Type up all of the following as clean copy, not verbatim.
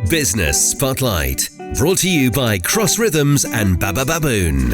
Business Spotlight, brought to you by Cross Rhythms and Baba Baboon.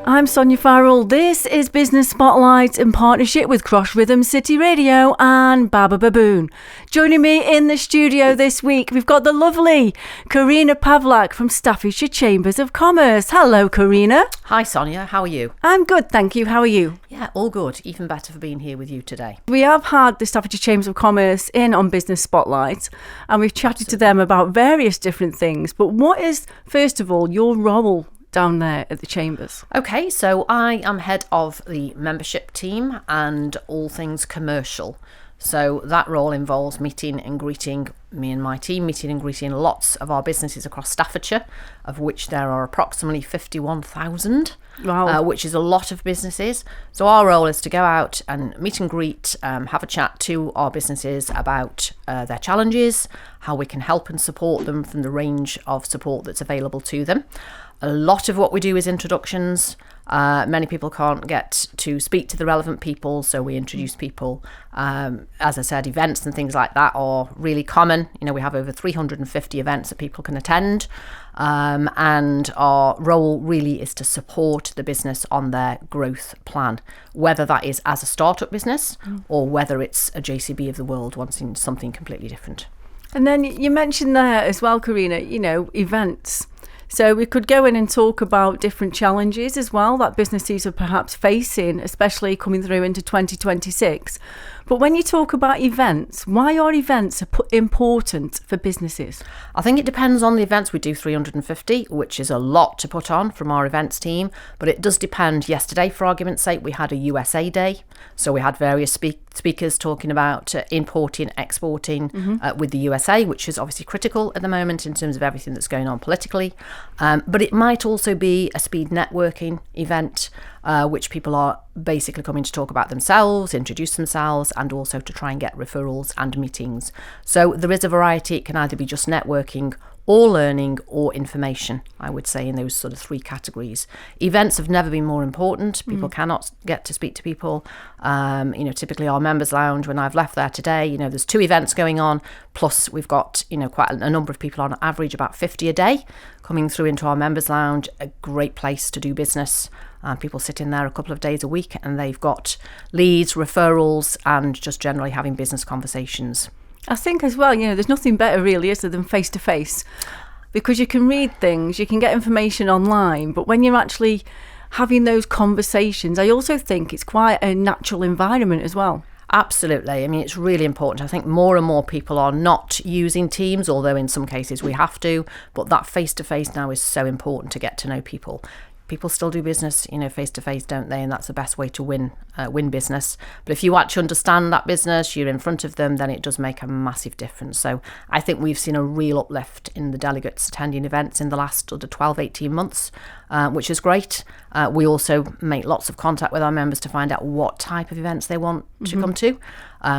I'm Sonia Farrell. This is Business Spotlight in partnership with Cross Rhythms City Radio and Baba Baboon. Joining me in the studio this week, we've got the lovely Karena Pawlak from Staffordshire Chambers of Commerce. Hello, Karena. Hi, Sonia. How are you? I'm good, thank you. How are you? Yeah, all good. Even better for being here with you today. We have had the Staffordshire Chambers of Commerce in on Business Spotlight, and we've chatted to them about various different things. But what is, first of all, your role down there at the Chambers? Okay, so I am head of the membership team and all things commercial. So that role involves meeting and greeting lots of our businesses across Staffordshire, of which there are approximately 51,000, Wow. which is a lot of businesses. So our role is to go out and meet and greet, have a chat to our businesses about their challenges, how we can help and support them from the range of support that's available to them. A lot of what we do is introductions. Many people can't get to speak to the relevant people, so we introduce people. As I said, events and things like that are really common. You know, we have over 350 events that people can attend, and our role really is to support the business on their growth plan, whether that is as a startup business or whether it's a JCB of the world wanting something completely different. And then you mentioned there as well, Karena, events. So we could go in and talk about different challenges as well that businesses are perhaps facing, especially coming through into 2026. But when you talk about events, why are events important for businesses? I think it depends on the events. We do 350, which is a lot to put on from our events team, but it does depend. Yesterday, for argument's sake, we had a USA Day. So we had various speakers talking about importing, exporting with the USA, which is obviously critical at the moment in terms of everything that's going on politically. But it might also be a speed networking event, which people are basically coming to talk about themselves, introduce themselves, and also to try and get referrals and meetings. So there is a variety. It can either be just networking or learning or information, I would say, in those sort of three categories. Events have never been more important. People cannot get to speak to people. Typically our members lounge, when I've left there today, there's 2 events going on, plus we've got, quite a number of people on average, about 50 a day coming through into our members lounge. A great place to do business. People sit in there a couple of days a week and they've got leads, referrals, and just generally having business conversations. I think as well, there's nothing better really, is there, than face-to-face, because you can read things, you can get information online, but when you're actually having those conversations, I also think it's quite a natural environment as well. Absolutely. I mean, it's really important. I think more and more people are not using Teams, although in some cases we have to, but that face-to-face now is so important to get to know people. People still do business, face-to-face, don't they? And that's the best way to win business. But if you actually understand that business, you're in front of them, then it does make a massive difference. So I think we've seen a real uplift in the delegates attending events in the last 12, 18 months, which is great. We also make lots of contact with our members to find out what type of events they want to come to.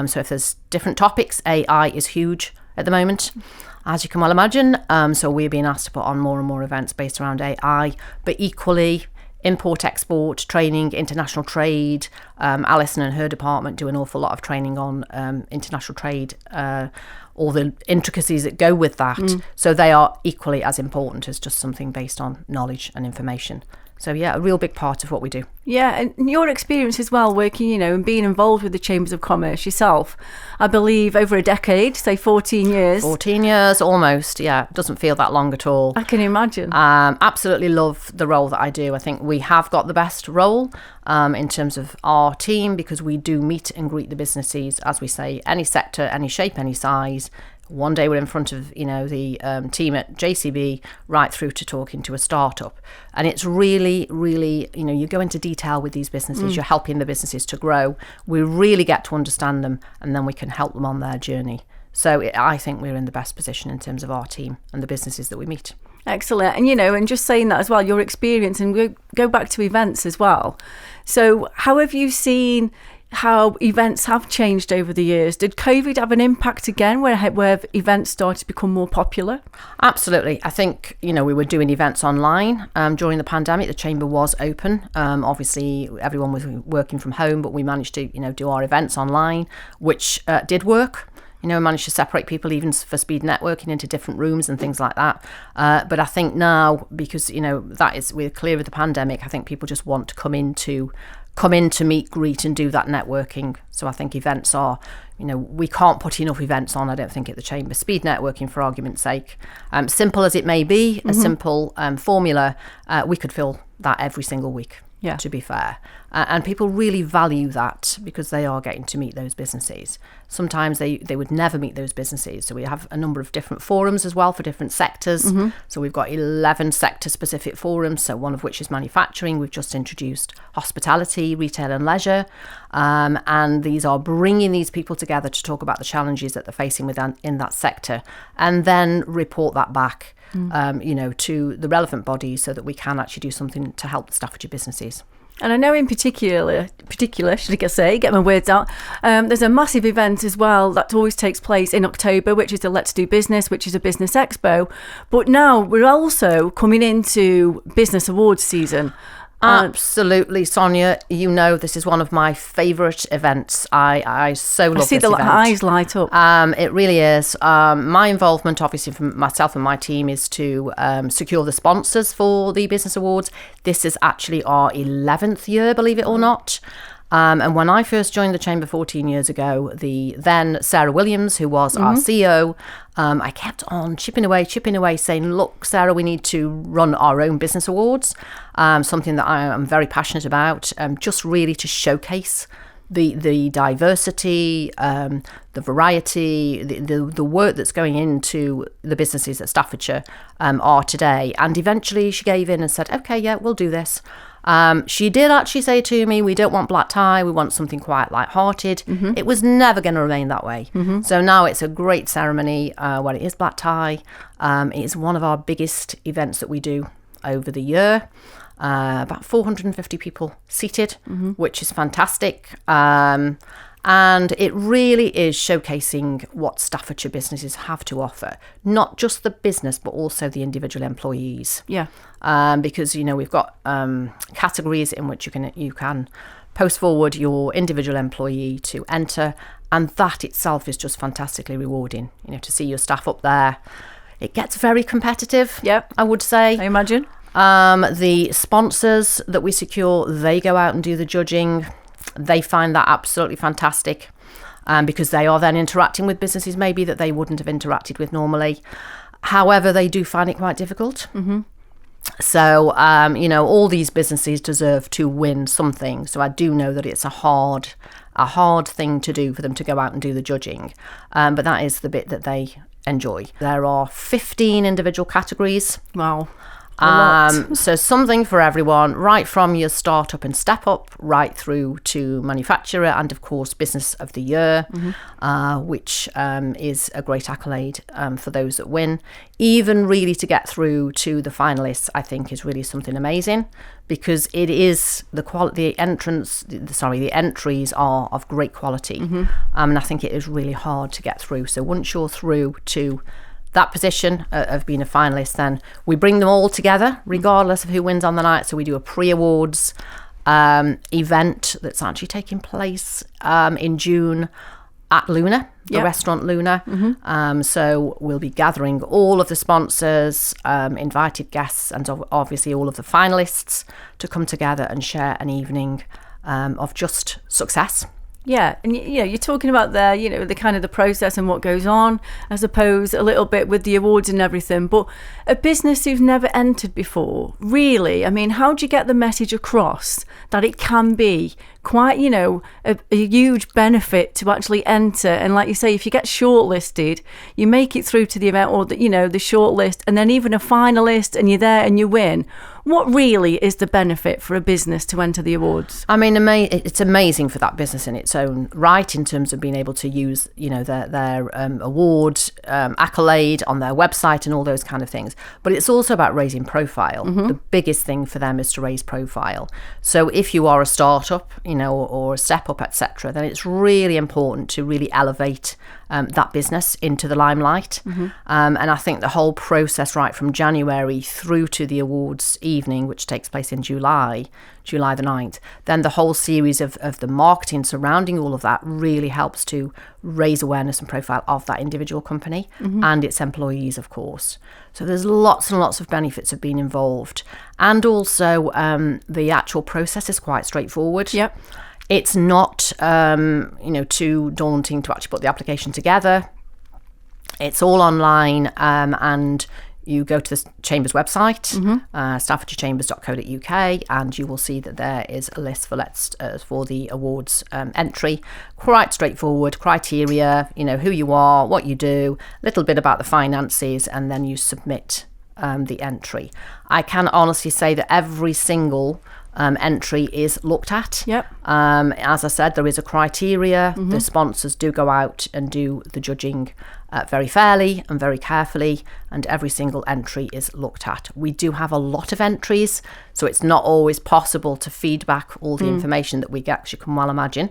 So if there's different topics, AI is huge at the moment, as you can well imagine. So we're being asked to put on more and more events based around AI, but equally import, export, training, international trade. Alison and her department do an awful lot of training on international trade, all the intricacies that go with that. So they are equally as important as just something based on knowledge and information. So yeah, a real big part of what we do. Yeah, and your experience as well, working, and being involved with the Chambers of Commerce yourself, I believe over a decade, say 14 years. 14 years, almost, yeah. Doesn't feel that long at all. I can imagine. Absolutely love the role that I do. I think we have got the best role in terms of our team, because we do meet and greet the businesses, as we say, any sector, any shape, any size. One day we're in front of, the team at JCB, right through to talking to a startup. And it's really, really, you go into detail with these businesses. You're helping the businesses to grow. We really get to understand them, and then we can help them on their journey. So I think we're in the best position in terms of our team and the businesses that we meet. Excellent. And, and just saying that as well, your experience, and we go back to events as well. So how have you seen how events have changed over the years? Did COVID have an impact again where events started to become more popular? Absolutely. I think, we were doing events online during the pandemic. The chamber was open. Obviously, everyone was working from home, but we managed to, do our events online, which did work. managed to separate people even for speed networking into different rooms and things like that. But I think now, because, we're clear of the pandemic, I think people just want to come in to meet, greet and do that networking. So I think events are, we can't put enough events on, I don't think, at the Chamber. Speed networking, for argument's sake, simple as it may be, a simple formula, we could fill that every single week. Yeah. To be fair. And people really value that because they are getting to meet those businesses. Sometimes they would never meet those businesses. So we have a number of different forums as well for different sectors. So we've got 11 sector-specific forums, so one of which is manufacturing. We've just introduced hospitality, retail and leisure. And these are bringing these people together to talk about the challenges that they're facing in that sector and then report that back to the relevant bodies so that we can actually do something to help the Staffordshire businesses. And I know in particular, should I say, get my words out, there's a massive event as well that always takes place in October, which is the Let's Do Business, which is a business expo. But now we're also coming into business awards season. Absolutely, Sonia. This is one of my favourite events. I so love this event. I see the eyes light up. It really is. My involvement, obviously, from myself and my team, is to secure the sponsors for the Business Awards. This is actually our 11th year, believe it or not. And when I first joined the Chamber 14 years ago, the then Sarah Williams, who was our CEO, I kept on chipping away, saying, look, Sarah, we need to run our own business awards, something that I am very passionate about, just really to showcase the diversity, the variety, the work that's going into the businesses that Staffordshire are today. And eventually she gave in and said, okay, yeah, we'll do this. She did actually say to me, we don't want black tie, we want something quite light-hearted. It was never going to remain that way. So now it's a great ceremony where it is black tie. It's one of our biggest events that we do over the year. About 450 people seated, which is fantastic. And it really is showcasing what Staffordshire businesses have to offer, not just the business, but also the individual employees. Yeah. Because, we've got categories in which you can post forward your individual employee to enter. And that itself is just fantastically rewarding, to see your staff up there. It gets very competitive, I would say. I imagine. The sponsors that we secure, they go out and do the judging. They find that absolutely fantastic because they are then interacting with businesses maybe that they wouldn't have interacted with normally. However, they do find it quite difficult. So, all these businesses deserve to win something. So I do know that it's a hard thing to do for them to go out and do the judging. But that is the bit that they enjoy. There are 15 individual categories. Wow. So something for everyone, right from your startup and step up, right through to manufacturer, and of course business of the year, which is a great accolade for those that win. Even really to get through to the finalists, I think is really something amazing, because it is the entries are of great quality, and I think it is really hard to get through. So once you're through to that position of being a finalist, then we bring them all together regardless of who wins on the night. So we do a pre-awards event that's actually taking place in June at Luna, the restaurant Luna. So we'll be gathering all of the sponsors, invited guests, and obviously all of the finalists to come together and share an evening of just success. Yeah, and you're talking about the kind of the process and what goes on, I suppose, a little bit with the awards and everything. But a business who's never entered before, really, I mean, how do you get the message across that it can be quite, a huge benefit to actually enter? And like you say, if you get shortlisted, you make it through to the event, or the shortlist, and then even a finalist, and you're there and you win. What really is the benefit for a business to enter the awards? I mean, it's amazing for that business in its own right, in terms of being able to use, their award accolade on their website and all those kind of things. But it's also about raising profile. The biggest thing for them is to raise profile. So if you are a startup, or a step up, etc., then it's really important to really elevate that business into the limelight. And I think the whole process right from January through to the awards evening, which takes place in July the 9th, then the whole series of the marketing surrounding all of that really helps to raise awareness and profile of that individual company and its employees, of course. So there's lots and lots of benefits of being involved. And also the actual process is quite straightforward. Yep. It's not, too daunting to actually put the application together. It's all online, and you go to the Chamber's website, staffordshirechambers.co.uk, and you will see that there is a list for the awards entry. Quite straightforward criteria, who you are, what you do, a little bit about the finances, and then you submit the entry. I can honestly say that every single entry is looked at. Yep. As I said, there is a criteria. The sponsors do go out and do the judging very fairly and very carefully, and every single entry is looked at. We do have a lot of entries, so it's not always possible to feed back all the information that we get, as you can well imagine.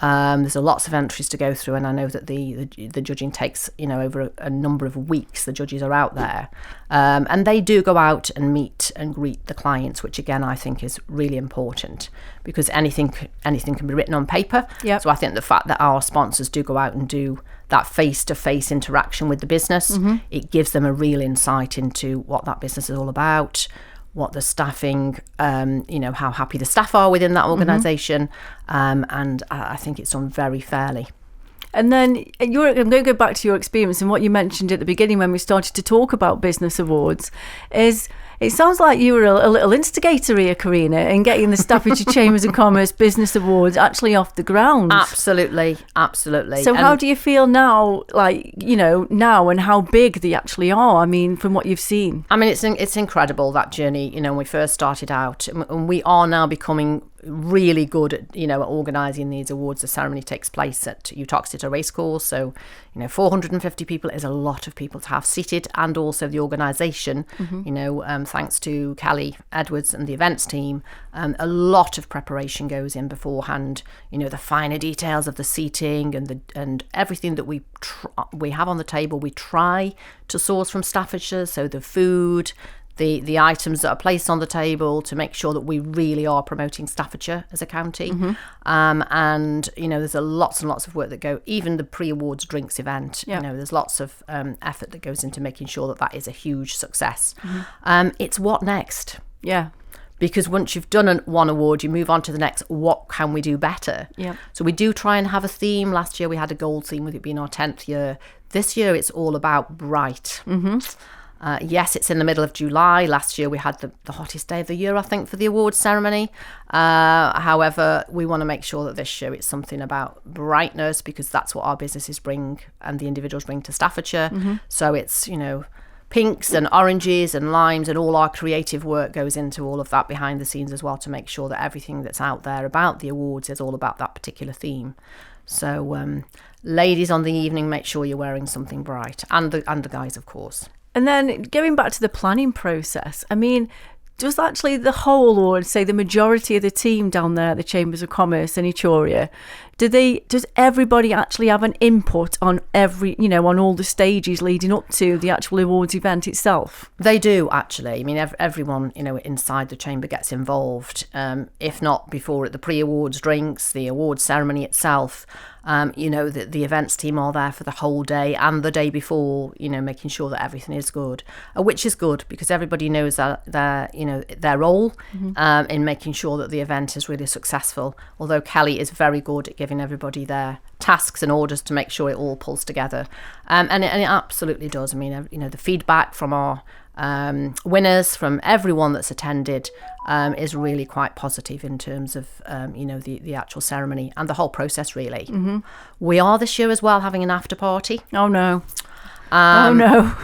There's lots of entries to go through, and I know that the judging takes over a number of weeks. The judges are out there, and they do go out and meet and greet the clients, which again I think is really important, because anything can be written on paper. Yep. So I think the fact that our sponsors do go out and do that face-to-face interaction with the business, it gives them a real insight into what that business is all about, what the staffing, how happy the staff are within that organisation, and I think it's done very fairly. And then I'm going to go back to your experience and what you mentioned at the beginning when we started to talk about business awards. It sounds like you were a little instigator here, Karena, in getting the Staffordshire Chambers of Commerce Business Awards actually off the ground. Absolutely. So how do you feel now, now and how big they actually are, I mean, from what you've seen? I mean, it's incredible, that journey, when we first started out. And we are now becoming really good at, at organising these awards. The ceremony takes place at Uttoxeter Racecourse. So, 450 people is a lot of people to have seated, and also the organisation, thanks to Kelly Edwards and the events team, a lot of preparation goes in beforehand. The finer details of the seating and everything that we have on the table, we try to source from Staffordshire. So the food, the items that are placed on the table, to make sure that we really are promoting Staffordshire as a county. And there's lots and lots of work that go, even the pre-awards drinks event, there's lots of effort that goes into making sure that is a huge success. It's what next? Yeah. Because once you've done one award, you move on to the next. What can we do better? Yeah. So we do try and have a theme. Last year we had a gold theme, with it being our 10th year. This year it's all about bright. Yes, it's in the middle of July. Last year we had the hottest day of the year, I think, for the awards ceremony. However, we want to make sure that this year it's something about brightness, because that's what our businesses bring and the individuals bring to Staffordshire. So it's, pinks and oranges and limes, and all our creative work goes into all of that behind the scenes as well, to make sure that everything that's out there about the awards is all about that particular theme. So ladies on the evening, make sure you're wearing something bright, and the guys, of course. And then going back to the planning process, I mean, does actually the whole, or say the majority of the team down there at the Chambers of Commerce in Etruria, does everybody actually have an input on on all the stages leading up to the actual awards event itself? They do, actually. I mean, everyone, inside the chamber gets involved. If not before, at the pre-awards drinks, the awards ceremony itself. The events team are there for the whole day and the day before, making sure that everything is good, which is good, because everybody knows that their role in making sure that the event is really successful. Although Kelly is very good at giving everybody their tasks and orders to make sure it all pulls together, and it absolutely does. I mean, the feedback from our winners, from everyone that's attended, is really quite positive in terms of the actual ceremony and the whole process, really. We are this year as well having an after party. Oh no.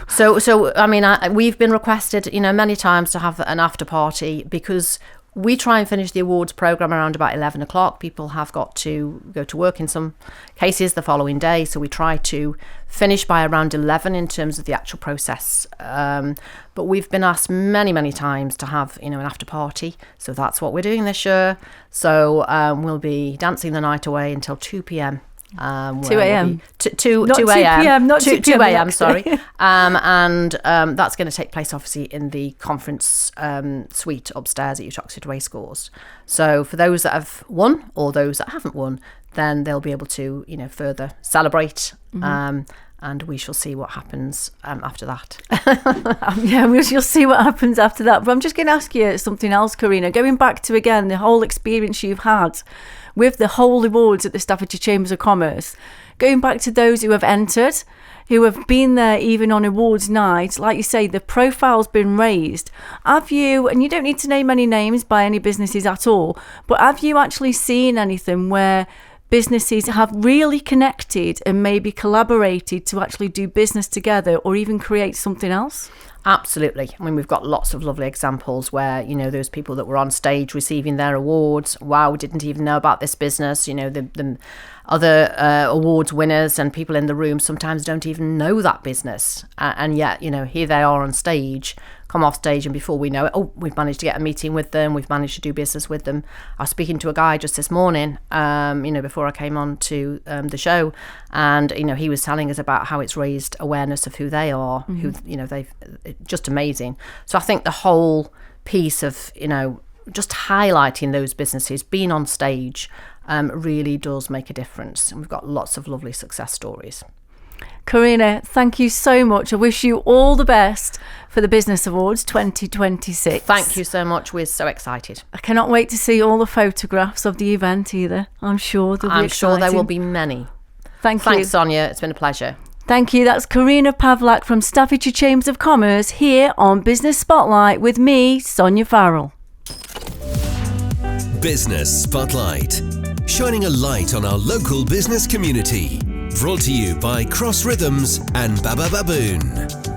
So I mean, we've been requested many times to have an after party, because we try and finish the awards programme around about 11 o'clock. People have got to go to work in some cases the following day, so we try to finish by around 11 in terms of the actual process. But we've been asked many times to have an after party, so that's what we're doing this year. So we'll be dancing the night away until 2 p.m. 2 a.m. 2 Not 2 a.m. p.m., not 2 2 p.m., a.m. Sorry, and that's going to take place obviously in the conference suite upstairs at Uttoxeter Racecourse. So for those that have won or those that haven't won, then they'll be able to further celebrate. And we shall see what happens after that. You'll see what happens after that. But I'm just going to ask you something else, Karena. Going back to, again, the whole experience you've had with the whole awards at the Staffordshire Chambers of Commerce, going back to those who have entered, who have been there even on awards night, like you say, the profile's been raised. Have you, and you don't need to name any names by any businesses at all, but have you actually seen anything where businesses have really connected and maybe collaborated to actually do business together or even create something else? Absolutely. I mean, we've got lots of lovely examples where, those people that were on stage receiving their awards, wow, didn't even know about this business. The other awards winners and people in the room sometimes don't even know that business. And yet, here they are on stage, come off stage, and before we know it, we've managed to get a meeting with them. We've managed to do business with them. I was speaking to a guy just this morning, before I came on to the show, and, he was telling us about how it's raised awareness of who they are, who, they've just amazing. So I think the whole piece of, just highlighting those businesses, being on stage, really does make a difference. And we've got lots of lovely success stories. Karena, thank you so much. I wish you all the best for the Business Awards 2026. Thank you so much. We're so excited. I cannot wait to see all the photographs of the event either. I'm sure they'll be exciting. I'm sure there will be many. Thanks, Sonia. It's been a pleasure. Thank you. That's Karena Pawlak from Staffordshire Chambers of Commerce here on Business Spotlight with me, Sonia Farrell. Business Spotlight, shining a light on our local business community. Brought to you by Cross Rhythms and Baba Baboon.